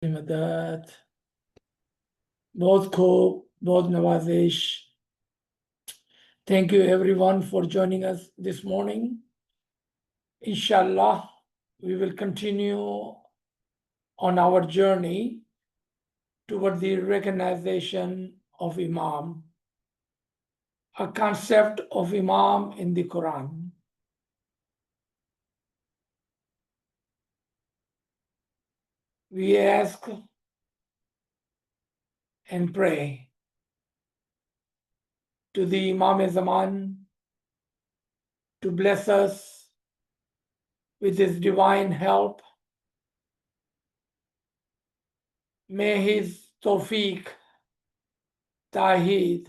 मदद बहुत खूब बहुत नवाजिश. Thank you everyone for joining us this morning. Inshallah, we will continue on our journey toward the recognition of Imam, a concept of Imam in the Quran. We ask and pray to the Imam-e-Zaman to bless us with his divine help. May his tawfiq, taheed,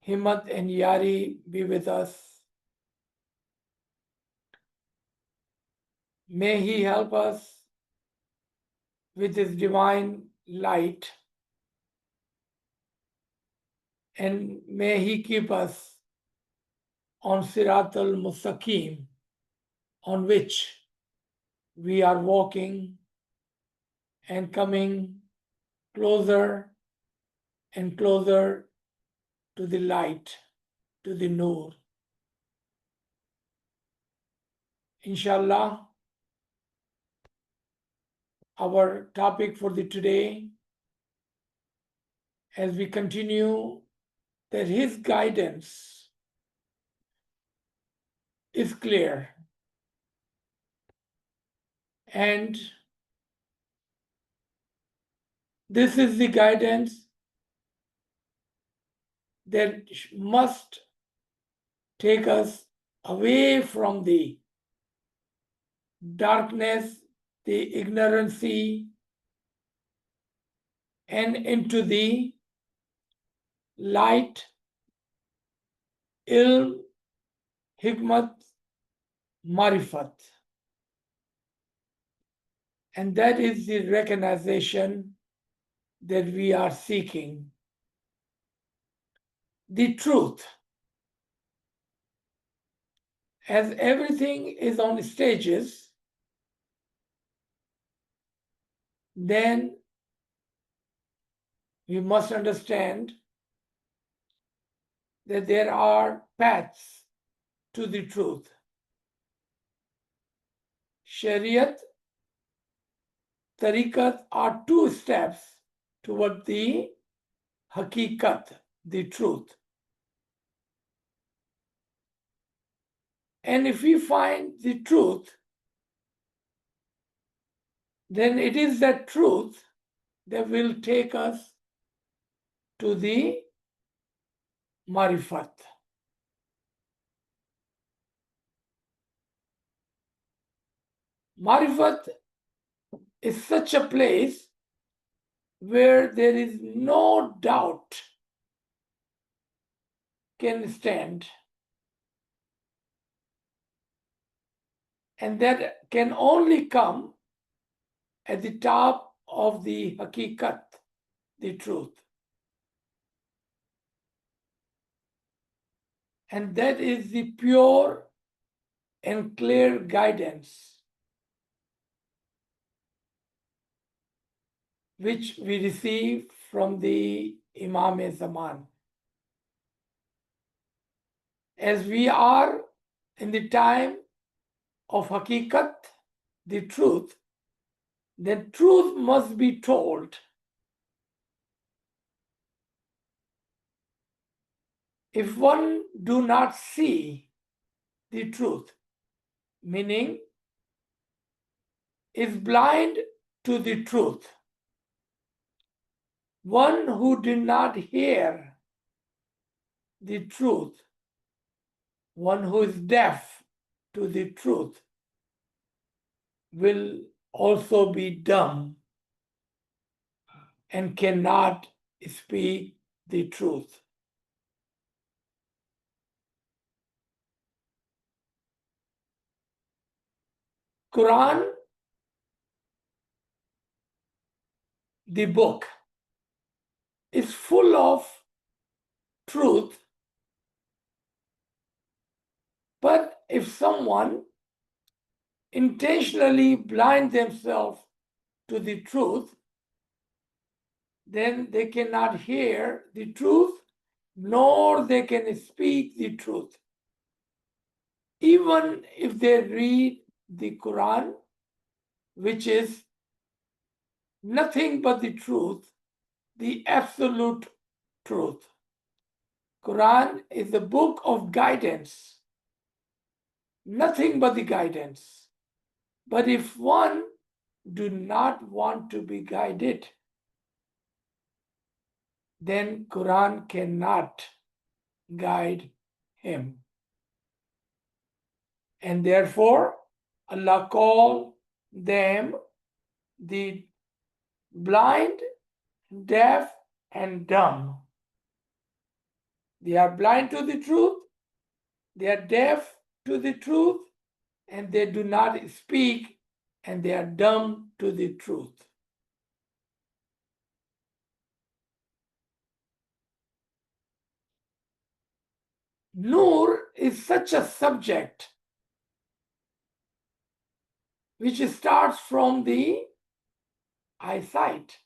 himmat and yari be with us. May he help us with his divine light, and may he keep us on Sirat al-Mustaqim, on which we are walking and coming closer and closer to the light, to the Noor. Inshallah, our topic for the today, as we continue, that his guidance is clear, and this is the guidance that must take us away from the darkness, the ignorancy, and into the light, ilm, hikmat, marifat. And that is the recognition that we are seeking. The truth. As everything is on stages, then we must understand that there are paths to the truth. Shariat, tariqat are two steps toward the hakikat, the truth. And if we find the truth, then it is that truth that will take us to the marifat. Marifat is such a place where there is no doubt can stand, and that can only come at the top of the hakikat, the truth. And that is the pure and clear guidance which we receive from the Imam-e-Zaman. As we are in the time of hakikat, the truth, then truth must be told. If one do not see the truth, meaning is blind to the truth, one who did not hear the truth, one who is deaf to the truth, will also be dumb and cannot speak the truth. Qur'an, the book, is full of truth, but if someone intentionally blind themselves to the truth, then they cannot hear the truth, nor they can speak the truth. Even if they read the Qur'an, which is nothing but the truth, the absolute truth. Quran is the book of guidance, nothing but the guidance. But if one do not want to be guided, then Quran cannot guide him. And therefore, Allah called them the blind, deaf, and dumb. They are blind to the truth, they are deaf to the truth, and they do not speak, and they are dumb to the truth. Nur is such a subject which starts from the eyesight.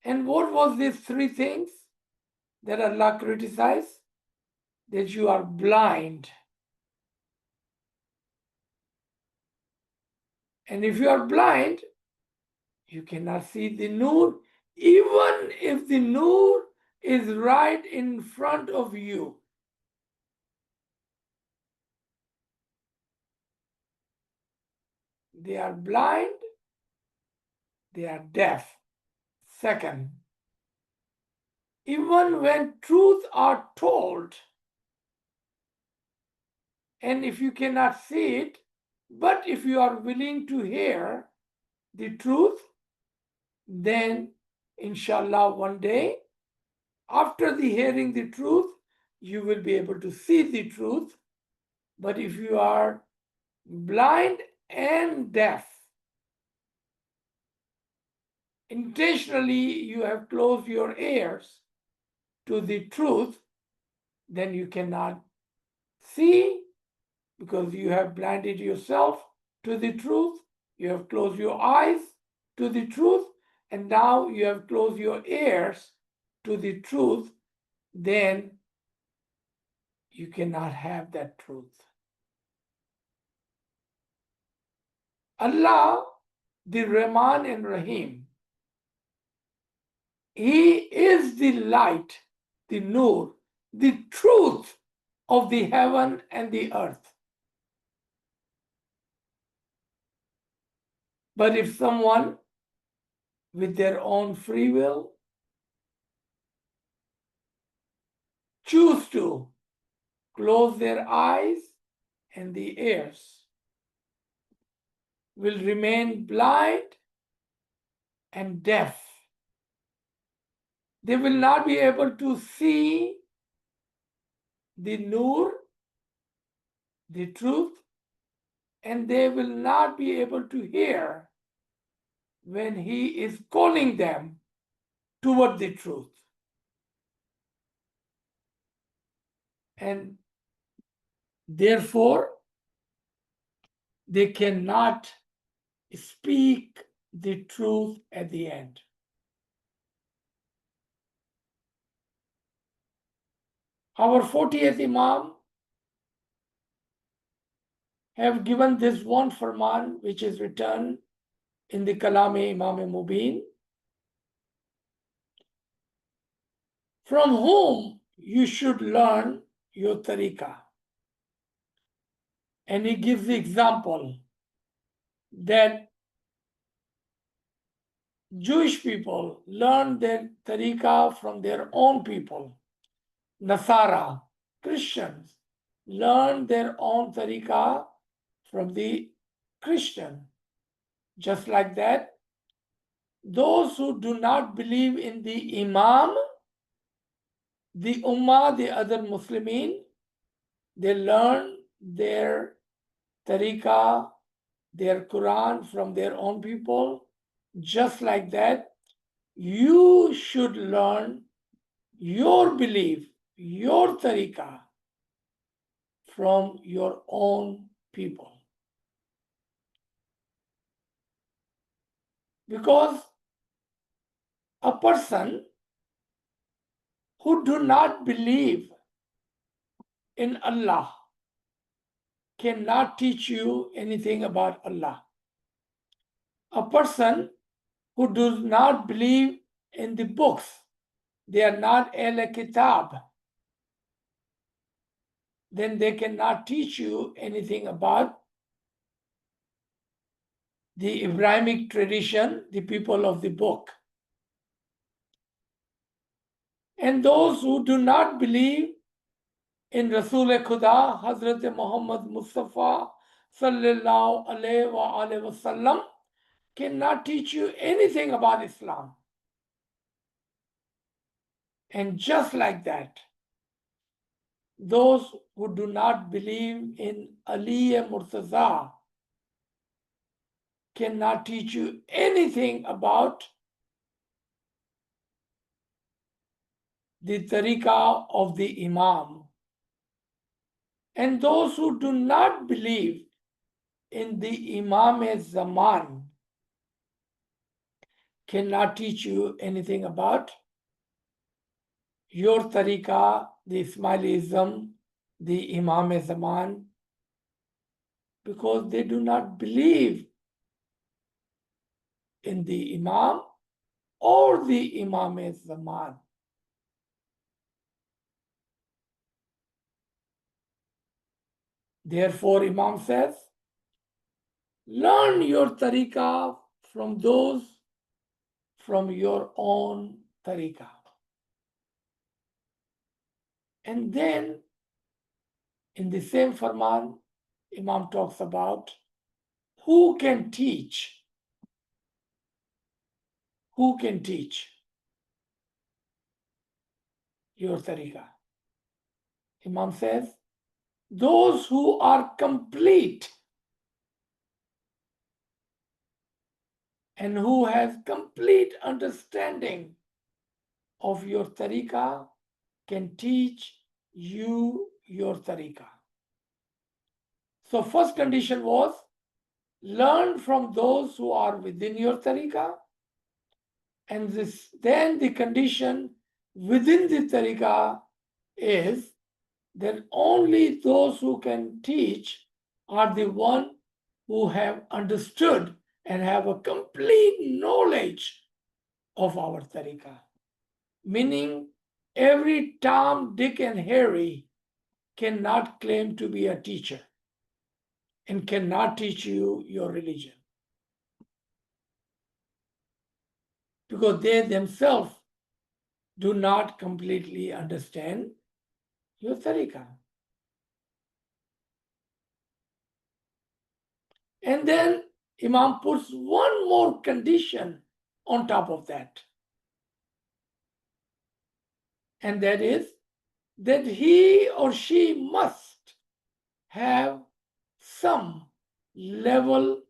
And what was these three things that Allah criticized? That you are blind. And if you are blind, you cannot see the Nur, even if the Nur is right in front of you. They are blind, they are deaf. Second, even when truth are told, and if you cannot see it, but if you are willing to hear the truth, then inshallah one day, after the hearing the truth, you will be able to see the truth. But if you are blind and deaf, intentionally you have closed your ears to the truth, then you cannot see, because you have blinded yourself to the truth, you have closed your eyes to the truth, and now you have closed your ears to the truth, then you cannot have that truth. Allah, the Rahman and Rahim, He is the light, the Nur, the truth of the heaven and the earth. But if someone with their own free will choose to close their eyes and the ears, will remain blind and deaf. They will not be able to see the Nur, the truth, and they will not be able to hear when He is calling them toward the truth. And therefore, they cannot speak the truth at the end. Our 40th Imam have given this one farman, which is written in the Kalam-e-Imam Mubin, from whom you should learn your tariqah. And he gives the example that Jewish people learn their tariqah from their own people. Nasara, Christians, learn their own tariqah from the Christian. Just like that, those who do not believe in the Imam, the Ummah, the other Muslimin, they learn their tariqah, their Quran from their own people. Just like that, you should learn your belief, your tariqah from your own people. Because a person who do not believe in Allah cannot teach you anything about Allah. A person who does not believe in the books, they are not al-kitab, then they cannot teach you anything about the Abrahamic tradition, the people of the book. And those who do not believe in Rasul Khuda, Hazrat Muhammad Mustafa sallallahu alayhi wa wasallam, cannot teach you anything about Islam. And just like that, those who do not believe in Ali Murtaza cannot teach you anything about the tariqah of the Imam. And those who do not believe in the Imam Zaman cannot teach you anything about your tariqah, the Ismailism, the Imam Zaman, because they do not believe in the Imam or the Imam Zaman. Therefore, Imam says, learn your tariqah from those from your own tariqah. And then in the same farman, Imam talks about who can teach. Who can teach your tariqah? Imam says, those who are complete and who has complete understanding of your tariqah can teach you your tariqah. So first condition was learn from those who are within your tariqah, and then the condition within the tariqah is that only those who can teach are the one who have understood and have a complete knowledge of our tariqah. Meaning every Tom, Dick and Harry cannot claim to be a teacher and cannot teach you your religion, because they themselves do not completely understand your tariqah. And then Imam puts one more condition on top of that. And that is that he or she must have some level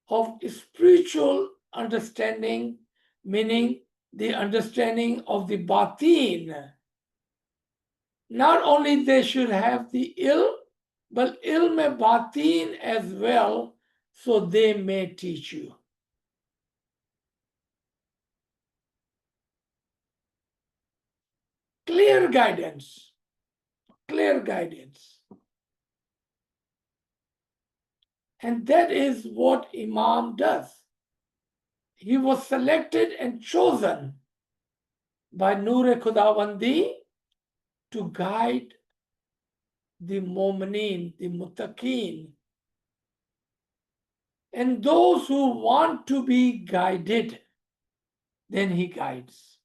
of spiritual understanding, meaning the understanding of the batin. Not only they should have the ilm, but ilm batin as well, so they may teach you. Clear guidance, clear guidance. And that is what Imam does. He was selected and chosen by Noor Khudawandi to guide the Mu'mineen, the Muttaqeen, and those who want to be guided, then he guides.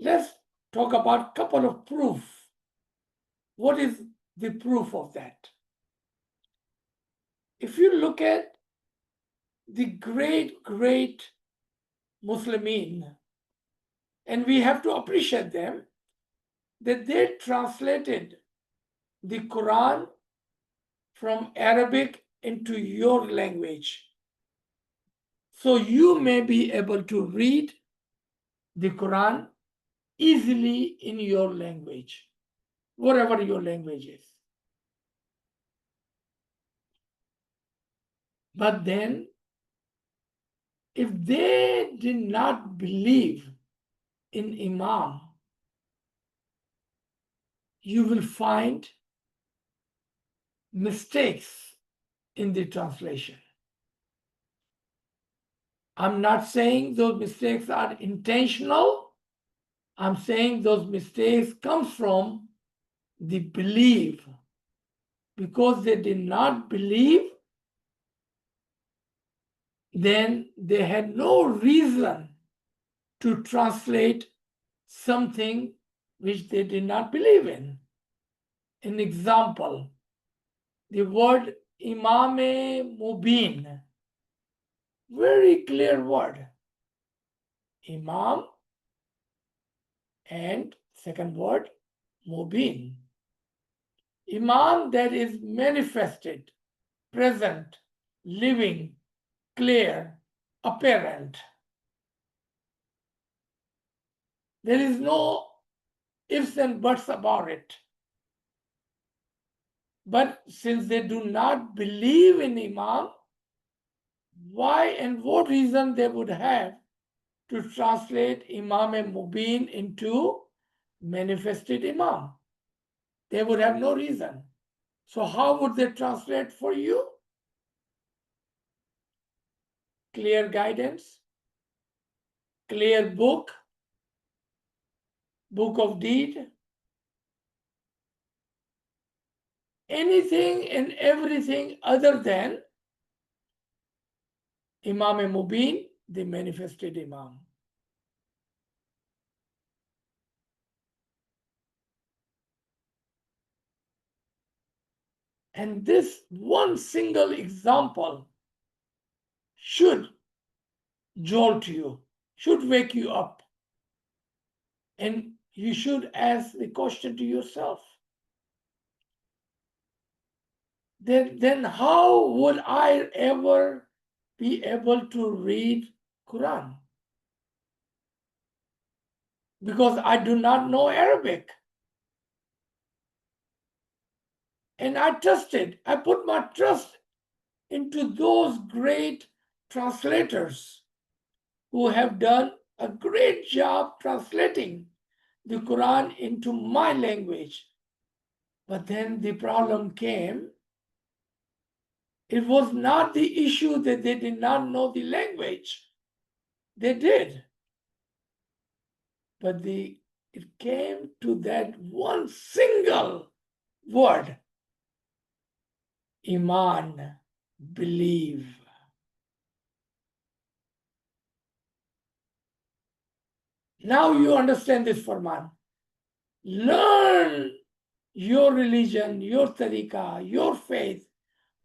Let's talk about a couple of proof. What is the proof of that? If you look at the great Muslimin, and we have to appreciate them, that they translated the Quran from Arabic into your language. So you may be able to read the Quran easily in your language, whatever your language is. But then if they did not believe in Imam, you will find mistakes in the translation. I'm not saying those mistakes are intentional. I'm saying those mistakes come from the belief. Because they did not believe, then they had no reason to translate something which they did not believe in. An example, the word Imam Mubin, very clear word. Imam and second word Mubin. Imam, that is manifested, present, living, clear, apparent. There is no ifs and buts about it. But since they do not believe in Imam, why and what reason they would have to translate Imam Mubin into manifested Imam? They would have no reason. So how would they translate for you? Clear guidance, clear book, book of deed, anything and everything other than Imam Mubin, the manifested Imam. And this one single example should jolt you, should wake you up. And you should ask the question to yourself. Then how would I ever be able to read Quran? Because I do not know Arabic. And I put my trust into those great translators who have done a great job translating the Quran into my language. But then the problem came. It was not the issue that they did not know the language. They did. But it came to that one single word, Iman, believe. Now you understand this Farman. Learn your religion, your tariqah, your faith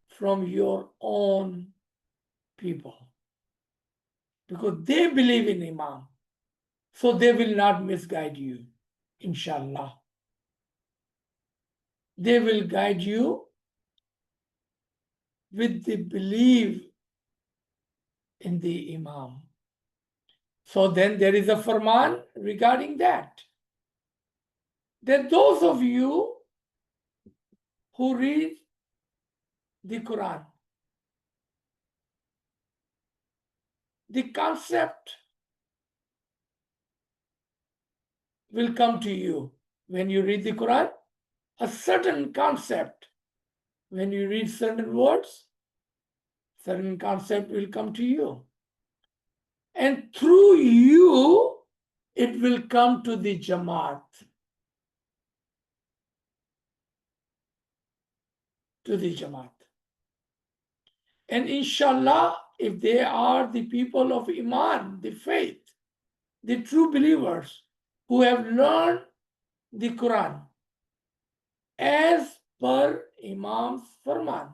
from your own people. Because they believe in Imam. So they will not misguide you, inshallah. They will guide you with the belief in the Imam. So then there is a farman regarding that. That those of you who read the Quran, the concept will come to you when you read the Quran. A certain concept, when you read certain words, certain concept will come to you. And through you, it will come to the Jamaat. To the Jamaat. And inshallah, if they are the people of Iman, the faith, the true believers who have learned the Quran as per Imam's Farman.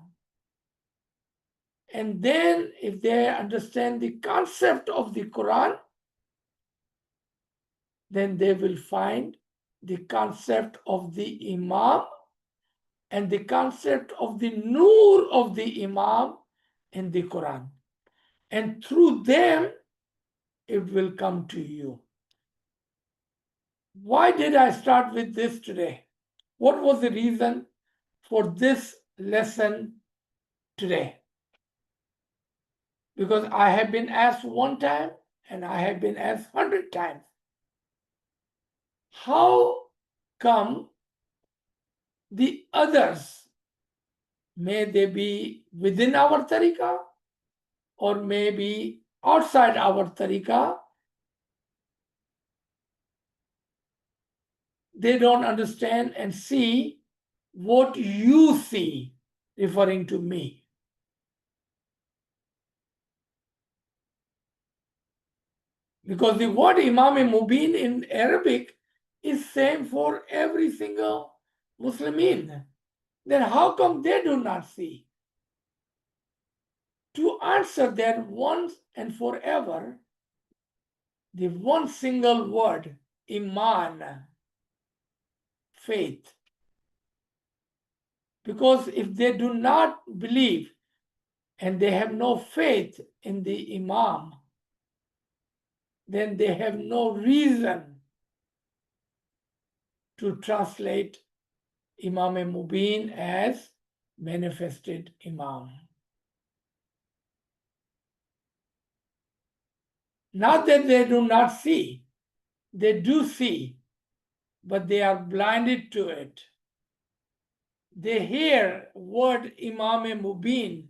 And then if they understand the concept of the Quran, then they will find the concept of the Imam and the concept of the Nur of the Imam in the Quran. And through them, it will come to you. Why did I start with this today? What was the reason for this lesson today? Because I have been asked one time and I have been asked 100 times. How come the others, may they be within our tariqah or maybe outside our tariqah, they don't understand and see what you see, referring to me. Because the word Imam Mubin in Arabic is same for every single Muslimin. Then how come they do not see? To answer that once and forever, the one single word, Iman, faith. Because if they do not believe and they have no faith in the Imam, then they have no reason to translate Imam Mubin as manifested Imam. Not that they do not see, they do see, but they are blinded to it. They hear word Imam Mubin,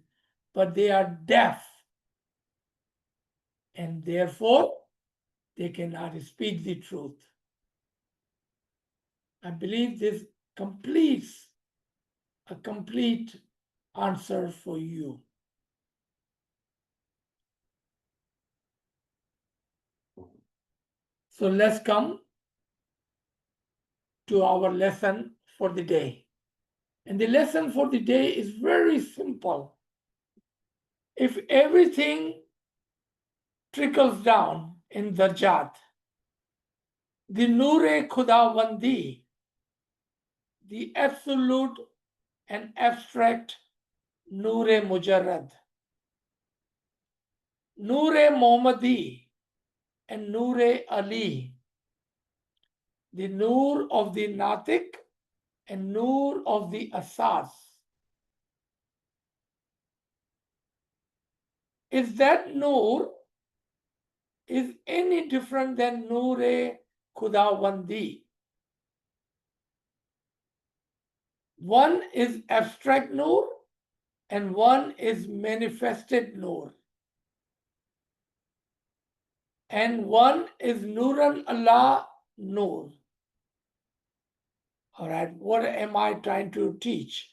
but they are deaf. And therefore, they cannot speak the truth. I believe this completes a complete answer for you. So let's come to our lesson for the day. And the lesson for the day is very simple. If everything trickles down in Darjat, the Noor-e Khudawandi, the absolute and abstract Noor-e Mujarrad, Noor-e Muhammadi, and Noor-e Ali, the Noor of the Natik and Noor of the Asas. Is that Noor is any different than Noor-e Khudawandi? One is abstract Noor and one is manifested Noor. And one is Nuran Allah Noor. All right, what am I trying to teach?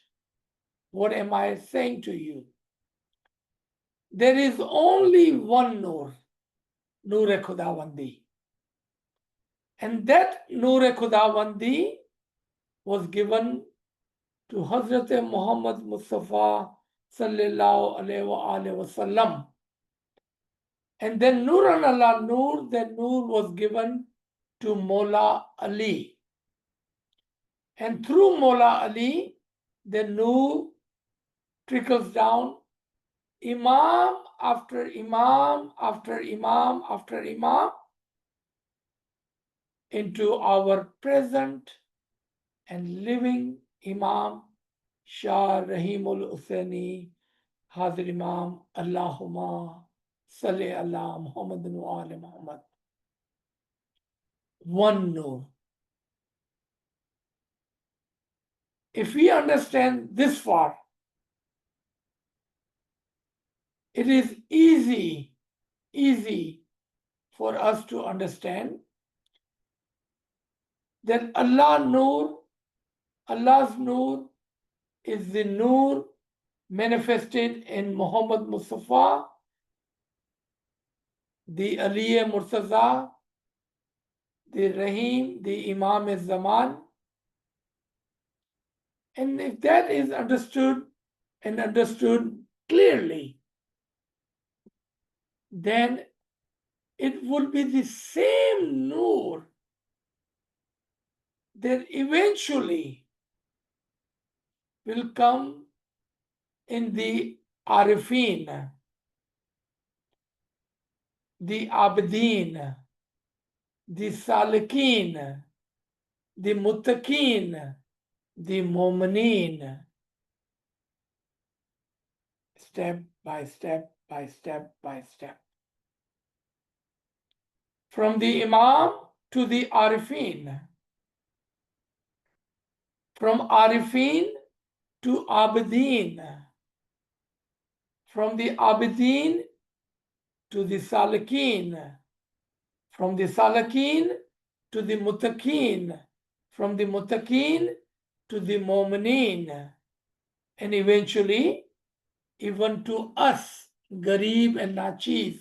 What am I saying to you? There is only one Noor, Noor-e Khudawandi. And that Noor-e Khudawandi was given to Hazrat Muhammad Mustafa sallallahu alaihi wasallam. And then Nuran Allah Noor, that Noor was given to Mola Ali. And through Mola Ali, the Noor trickles down, Imam after Imam after Imam after Imam, into our present and living Imam Shah Rahimul Hussaini Hazir Imam Allahumma Salli Allah Muhammadin wa Ali Muhammad. One Noor. If we understand this far, it is easy for us to understand that Allah's Noor is the Noor manifested in Muhammad Mustafa, the Ali Murtaza, the Rahim, the Imam Zaman. And if that is understood and understood clearly, then it would be the same Noor that eventually will come in the Arifin, the Abdeen, the Salikin, the Muttaqin, the Mu'mineen, step by step by step by step. From the Imam to the Arifin, from Arifin to Abidin, from the Abidin to the Salikin, from the Salikin to the Muttaqin, from the Muttaqin to the Mu'mineen, and eventually even to us, Garib and Nachis.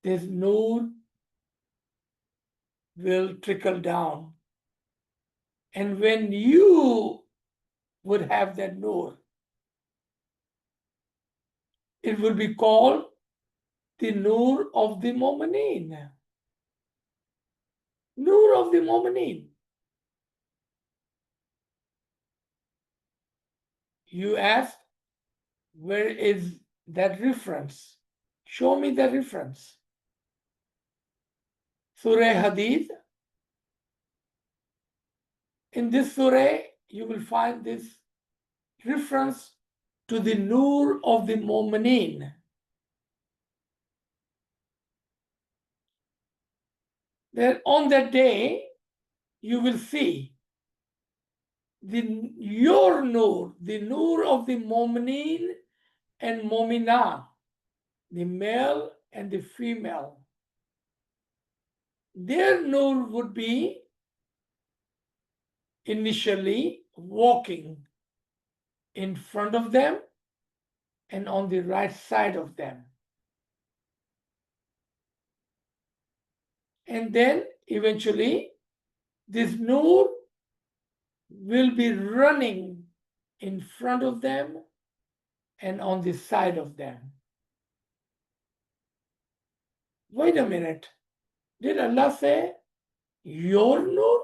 This Noor will trickle down. And when you would have that Noor, it will be called the Noor of the Mu'mineen. Noor of the Mu'mineen. You ask, where is that reference? Show me the reference. Surah Hadith. In this surah, you will find this reference to the Noor of the Mu'mineen. That on that day, you will see your Noor, the Noor of the Mu'mineen and Mu'minah, the male and the female. Their Noor would be initially walking in front of them and on the right side of them. And then eventually this Noor will be running in front of them and on the side of them. Wait a minute. Did Allah say your Noor?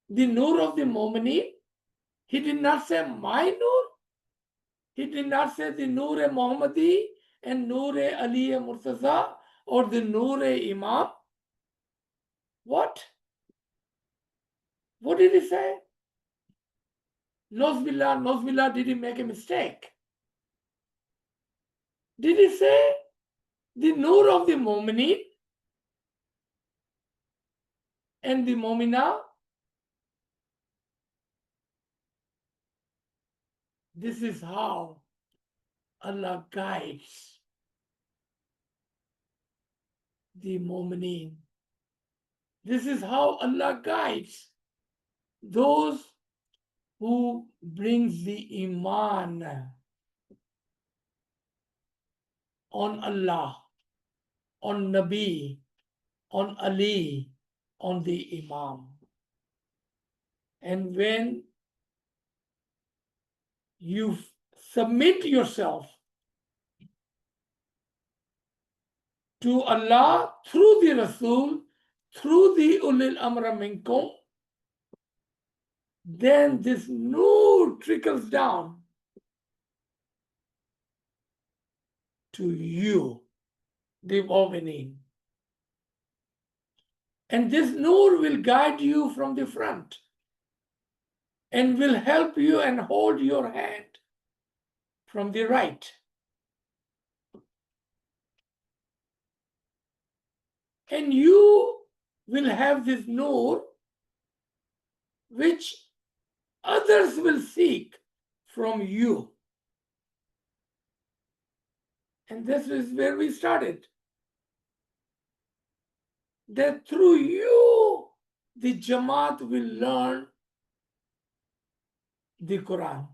The Noor of the Mu'mineen? He did not say my Noor. He did not say the Noor-e Muhammadi and Noor-e Ali-e Murtaza or the Noor-e Imam. What? What did he say? Nozbillah, did he make a mistake? Did he say the Noor of the Mu'mineen and the Mu'minah? This is how Allah guides the Mu'mineen. This is how Allah guides those who brings the Iman on Allah, on Nabi, on Ali, on the Imam. And when you submit yourself to Allah through the Rasul, through the Ulil Amra Minkum, then this Noor trickles down to you, the Mu'mineen. And this Noor will guide you from the front and will help you and hold your hand from the right. And you will have this Noor which others will seek from you. And this is where we started. That through you, the Jamaat will learn the Quran.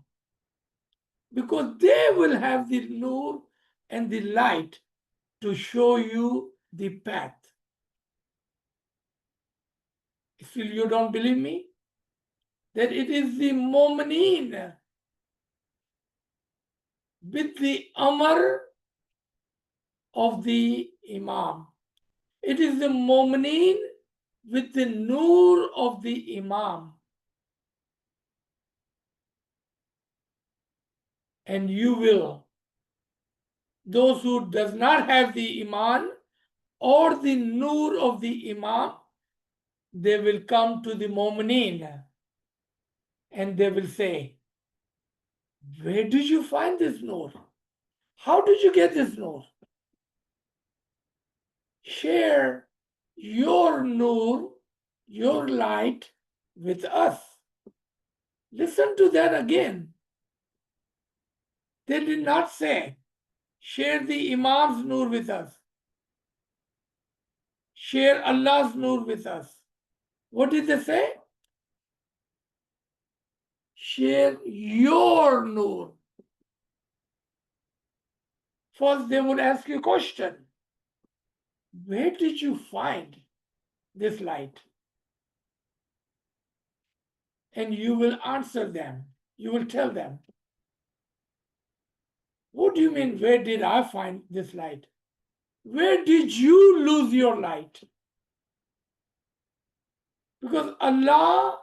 Because they will have the Noor and the light to show you the path. Still you don't believe me? That it is the Mu'mineen with the Amr of the Imam. It is the Mu'mineen with the Noor of the Imam. And you will, those who does not have the Iman or the Noor of the Imam, they will come to the Mu'mineen and they will say, where did you find this Noor? How did you get this nur? Share your nur, your light with us. Listen to that again. They did not say, share the Imam's nur with us. Share Allah's nur with us. What did they say? Share your nur. First, they would ask you a question. Where did you find this light? And you will answer them. You will tell them. What do you mean, where did I find this light? Where did you lose your light? Because Allah,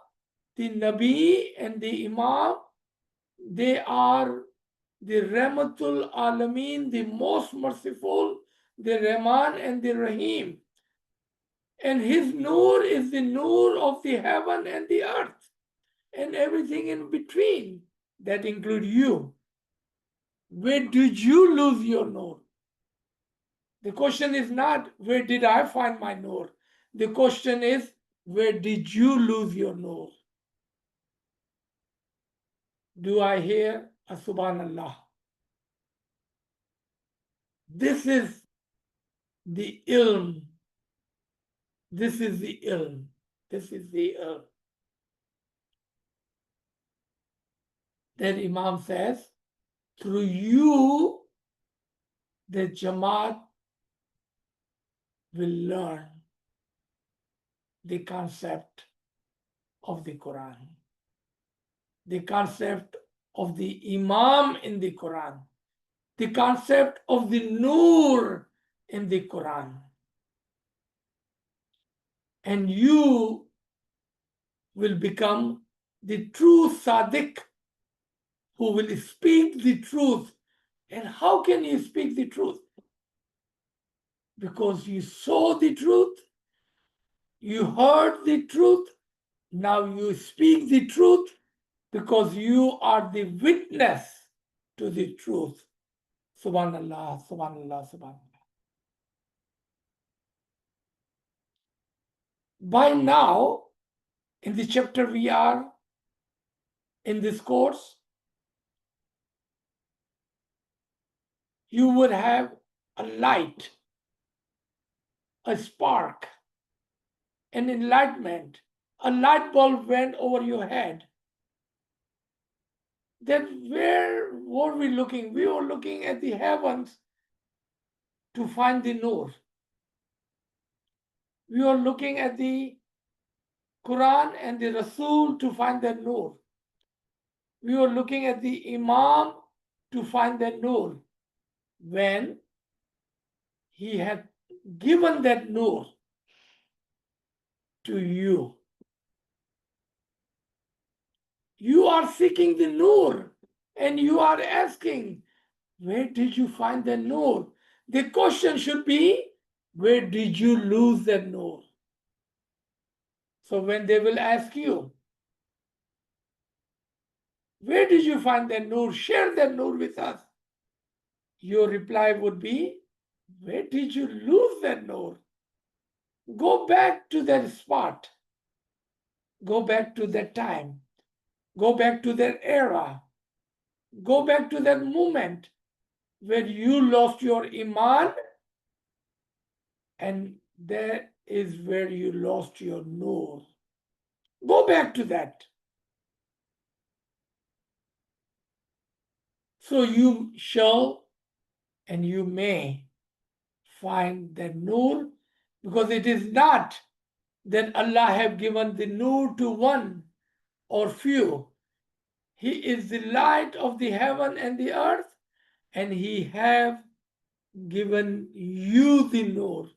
the Nabi, and the Imam, they are the Rahmatul Alameen, the most merciful, the Rahman and the Rahim. And his nur is the nur of the heaven and the earth and everything in between. That includes you. Where did you lose your nur? The question is not, where did I find my nur? The question is, where did you lose your nur? Do I hear a subhanallah? This is the ilm. This is the ilm. This is the ilm. Then Imam says, through you, the Jamaat will learn the concept of the Quran, the concept of the Imam in the Quran, the concept of the Nur in the Quran. And you will become the true Sadiq who will speak the truth. And how can you speak the truth? Because you saw the truth, you heard the truth, now you speak the truth because you are the witness to the truth. Subhanallah, subhanallah, subhanallah. By now, in the chapter we are in this course, you would have a light, a spark, an enlightenment. A light bulb went over your head. Then where were we looking? We were looking at the heavens to find the nur. We were looking at the Quran and the Rasul to find the nur. We were looking at the Imam to find the nur. When he had given that nur to you, you are seeking the nur and you are asking, where did you find the nur? The question should be, where did you lose that nur? So when they will ask you, where did you find that nur? Share that nur with us. Your reply would be, where did you lose that nur? Go back to that spot. Go back to that time. Go back to that era. Go back to that moment where you lost your iman, and that is where you lost your nur. Go back to that. So you shall and you may find that nur, because it is not that Allah have given the nur to one or few. He is the light of the heaven and the earth, and he have given you the nur.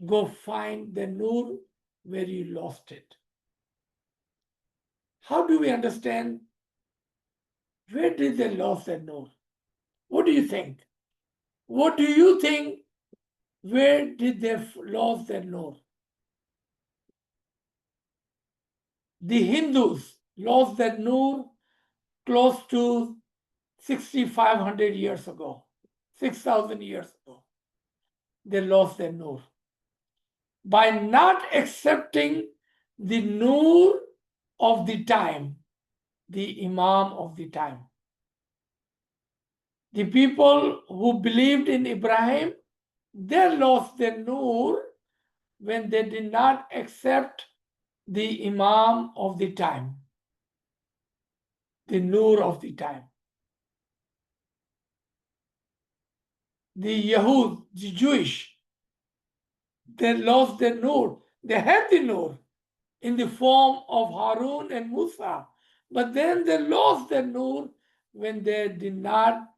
Go find the nur where you lost it. How do we understand where did they lose that nur? What do you think? What do you think? Where did they lose their nur? The Hindus lost their nur close to 6,500 years ago, 6,000 years ago. They lost their nur. By not accepting the nur of the time, the Imam of the time. The people who believed in Ibrahim, they lost their nur when they did not accept the Imam of the time, the nur of the time. The Yahud, the Jewish, they lost their nur. They had the nur in the form of Harun and Musa, but then they lost their nur when they did not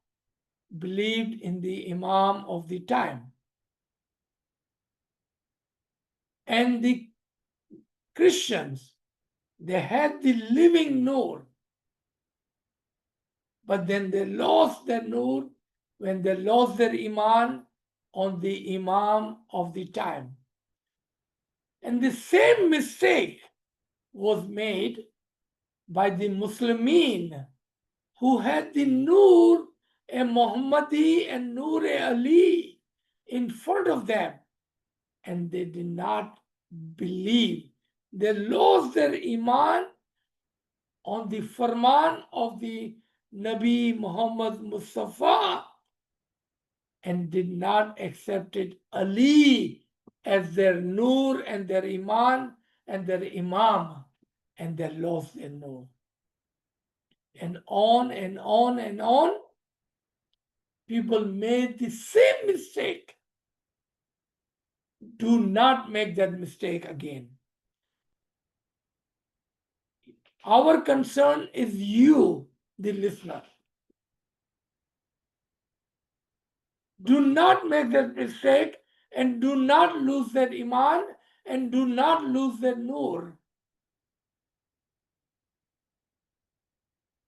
believe in the Imam of the time. And the Christians, they had the living nur, but then they lost their nur when they lost their iman on the Imam of the time. And the same mistake was made by the Muslimin who had the nur a Muhammadi and nur Ali in front of them, and they did not believe. They lost their iman on the farman of the Nabi Muhammad Mustafa and did not accept it Ali as their nur and their iman and their imam, and they lost their nur. And on and on and on, people made the same mistake. Do not make that mistake again. Our concern is you, the listener. Do not make that mistake and do not lose that iman and do not lose that nur.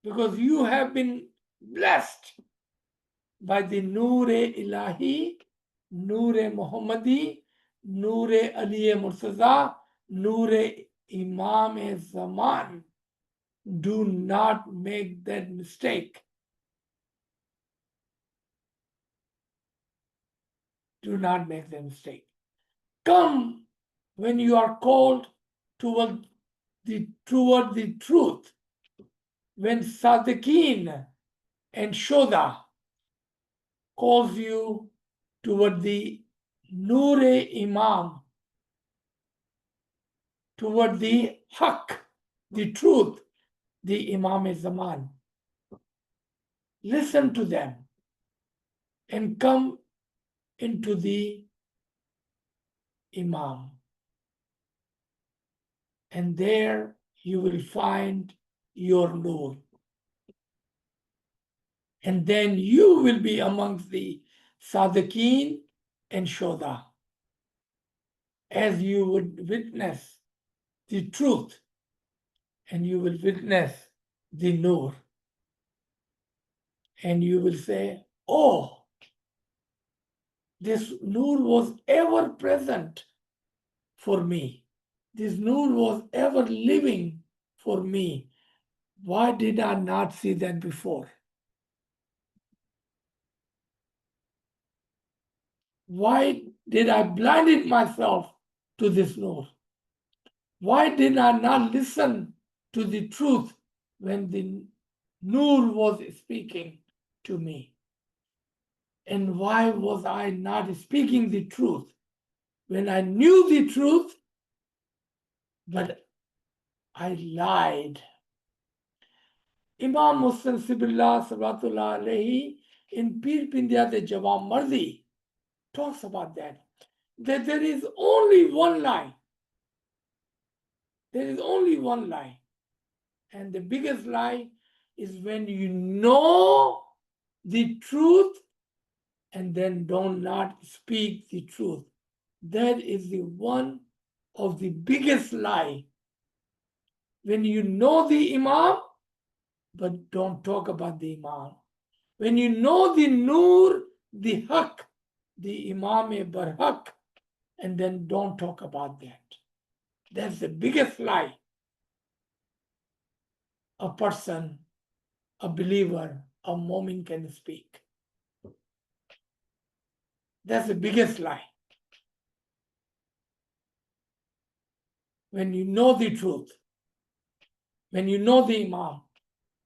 Because you have been blessed by the Noor-e Ilahi, Noor-e Muhammadi, Noor-e Ali Murtaza, Noor-e Imam-e Zaman. Do not make that mistake. Do not make that mistake. Come when you are called toward the truth. When Sadiqeen and Shoda calls you toward the Noor-e-Imam, toward the Haqq, the truth, the Imam-e-Zaman. Listen to them and come into the Imam. And there you will find your nur. And then you will be amongst the Sadiqeen and Shoda, as you would witness the truth and you will witness the nur. And you will say, oh, this nur was ever present for me. This nur was ever living for me. Why did I not see that before? Why did I blinded myself to this nur? Why did I not listen to the truth when the nur was speaking to me? And why was I not speaking the truth when I knew the truth, but I lied? Imam Muslim Sibillah Sabatullah Alayhi in Pir Pindya de Jawam Mardi talks about that there is only one lie. There is only one lie. And the biggest lie is when you know the truth and then do not speak the truth. That is the one of the biggest lie. When you know the Imam, but don't talk about the Imam. When you know the Nur, the Haqq, the Imam-e-Barhaq, and then don't talk about that. That's the biggest lie a person, a believer, a mu'min can speak. That's the biggest lie. When you know the truth, when you know the Imam,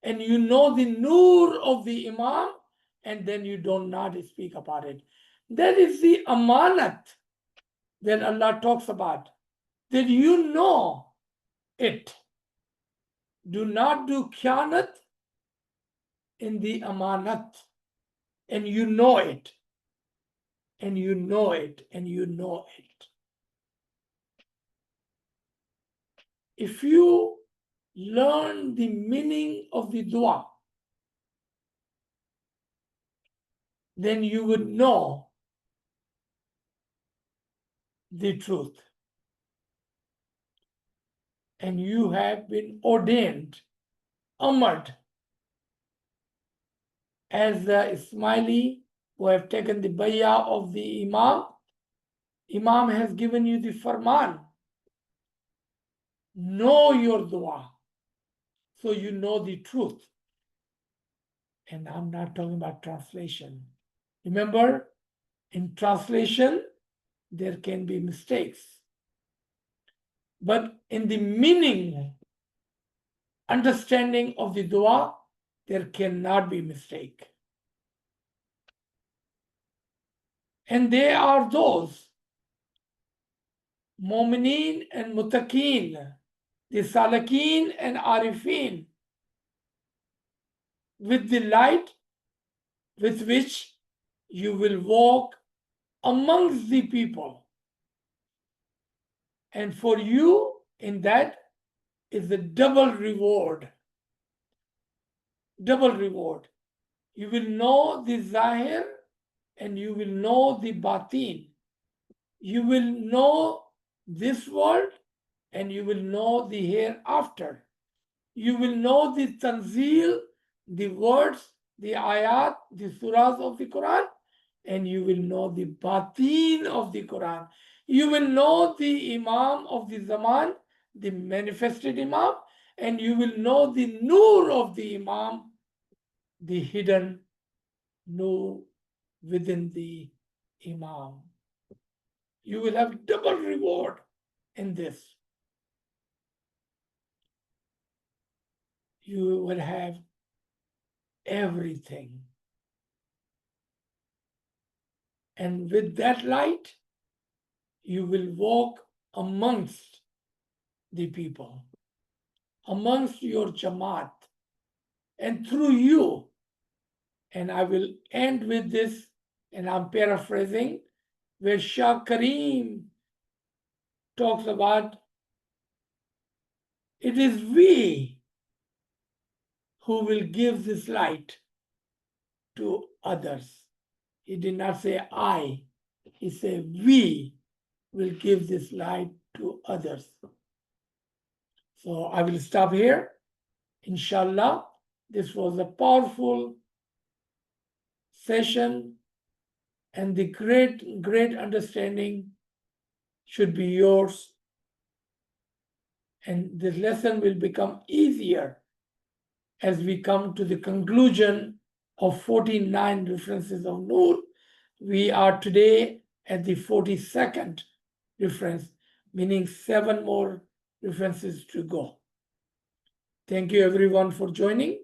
and you know the nur of the Imam, and then you do not speak about it. That is the amanat that Allah talks about, that you know it. Do not do khianat in the amanat, and you know it, and you know it, and you know it. If you learn the meaning of the dua, then you would know the truth. And you have been ordained, Ahmad, as the Ismaili who have taken the bayah of the Imam. Imam has given you the farman. Know your dua, so you know the truth. And I'm not talking about translation. Remember, in translation, there can be mistakes. But in the meaning, understanding of the dua, there cannot be mistake. And they are those mu'mineen and muttaqeen, the salikeen and arifin, with the light with which you will walk amongst the people. And for you, in that is a double reward. Double reward. You will know the zahir and you will know the batin. You will know this world and you will know the hereafter. You will know the tanzil, the words, the ayat, the surahs of the Quran, and you will know the batin of the Quran. You will know the Imam of the Zaman, the manifested Imam, and you will know the nur of the Imam, the hidden nur within the Imam. You will have double reward in this. You will have everything. And with that light, you will walk amongst the people, amongst your Jamaat, and through you. And I will end with this, and I'm paraphrasing, where Shah Karim talks about it is we who will give this light to others. He did not say I, he said we will give this light to others. So I will stop here. Inshallah, this was a powerful session, and the great understanding should be yours. And this lesson will become easier as we come to the conclusion of 49 references of Nur. We are today at the 42nd reference, meaning 7 more references to go. Thank you everyone for joining.